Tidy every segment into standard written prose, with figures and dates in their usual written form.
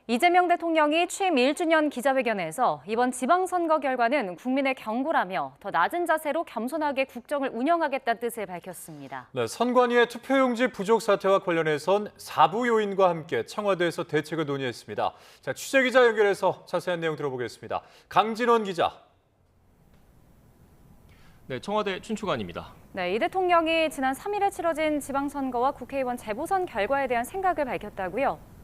이재명 대통령이 취임 1주년 기자회견에서 이번 지방선거 결과는 국민의 경고라며 더 낮은 자세로 겸손하게 국정을 운영하겠다는 뜻을 밝혔습니다. 네, 선관위의 투표용지 부족 사태와 관련해선 4부 요인과 함께 청와대에서 대책을 논의했습니다. 자, 취재기자 연결해서 자세한 내용 들어보겠습니다. 강진원 기자. 네, 청와대 춘추관입니다. 네, 이 대통령이 지난 3일에 치러진 지방선거와 국회의원 재보선 결과에 대한 생각을 밝혔다고요?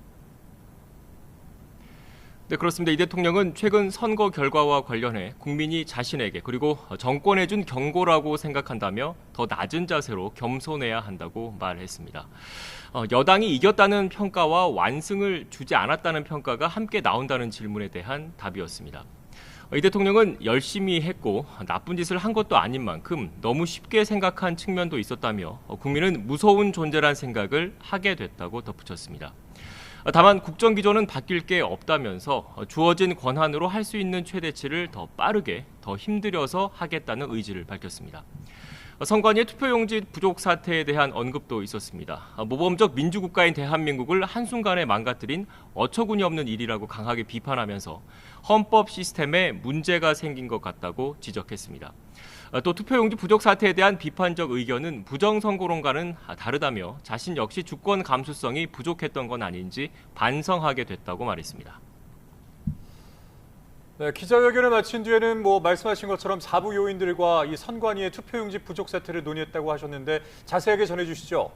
네, 그렇습니다. 이 대통령은 최근 선거 결과와 관련해 국민이 자신에게 그리고 정권에 준 경고라고 생각한다며 더 낮은 자세로 겸손해야 한다고 말했습니다. 여당이 이겼다는 평가와 완승을 주지 않았다는 평가가 함께 나온다는 질문에 대한 답이었습니다. 이 대통령은 열심히 했고 나쁜 짓을 한 것도 아닌 만큼 너무 쉽게 생각한 측면도 있었다며 국민은 무서운 존재란 생각을 하게 됐다고 덧붙였습니다. 다만 국정기조는 바뀔 게 없다면서 주어진 권한으로 할 수 있는 최대치를 더 빠르게, 더 힘들여서 하겠다는 의지를 밝혔습니다. 선관위의 투표용지 부족 사태에 대한 언급도 있었습니다. 모범적 민주국가인 대한민국을 한순간에 망가뜨린 어처구니 없는 일이라고 강하게 비판하면서 헌법 시스템에 문제가 생긴 것 같다고 지적했습니다. 또 투표용지 부족 사태에 대한 비판적 의견은 부정선거론과는 다르다며 자신 역시 주권 감수성이 부족했던 건 아닌지 반성하게 됐다고 말했습니다. 네, 기자회견을 마친 뒤에는 말씀하신 것처럼 4부 요인들과 이 선관위의 투표용지 부족 사태를 논의했다고 하셨는데 자세하게 전해주시죠.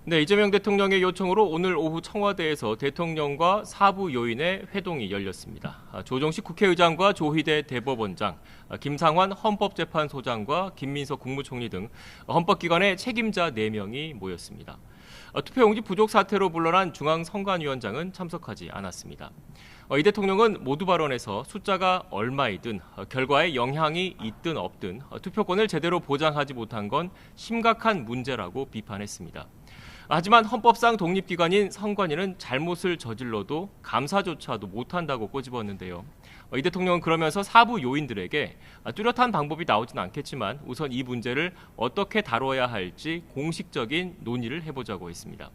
네, 이재명 대통령의 요청으로 오늘 오후 청와대에서 대통령과 4부 요인의 회동이 열렸습니다. 조정식 국회의장과 조희대 대법원장, 김상환 헌법재판소장과 김민석 국무총리 등 헌법기관의 책임자 4명이 모였습니다. 투표용지 부족 사태로 물러난 중앙선관위원장은 참석하지 않았습니다. 이 대통령은 모두 발언에서 숫자가 얼마이든 결과에 영향이 있든 없든 투표권을 제대로 보장하지 못한 건 심각한 문제라고 비판했습니다. 하지만 헌법상 독립기관인 선관위는 잘못을 저질러도 감사조차도 못한다고 꼬집었는데요. 이 대통령은 그러면서 4부 요인들에게 뚜렷한 방법이 나오진 않겠지만 우선 이 문제를 어떻게 다뤄야 할지 공식적인 논의를 해보자고 했습니다.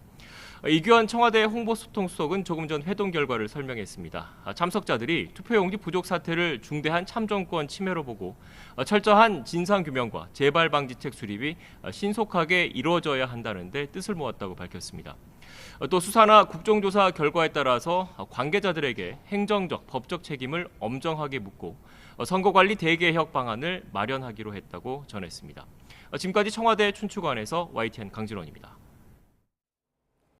이규환 청와대 홍보소통수석은 조금 전 회동 결과를 설명했습니다. 참석자들이 투표용지 부족 사태를 중대한 참정권 침해로 보고 철저한 진상규명과 재발방지책 수립이 신속하게 이루어져야 한다는 데 뜻을 모았다고 밝혔습니다. 또 수사나 국정조사 결과에 따라서 관계자들에게 행정적, 법적 책임을 엄정하게 묻고 선거관리 대개혁 방안을 마련하기로 했다고 전했습니다. 지금까지 청와대 춘추관에서 YTN 강진원입니다.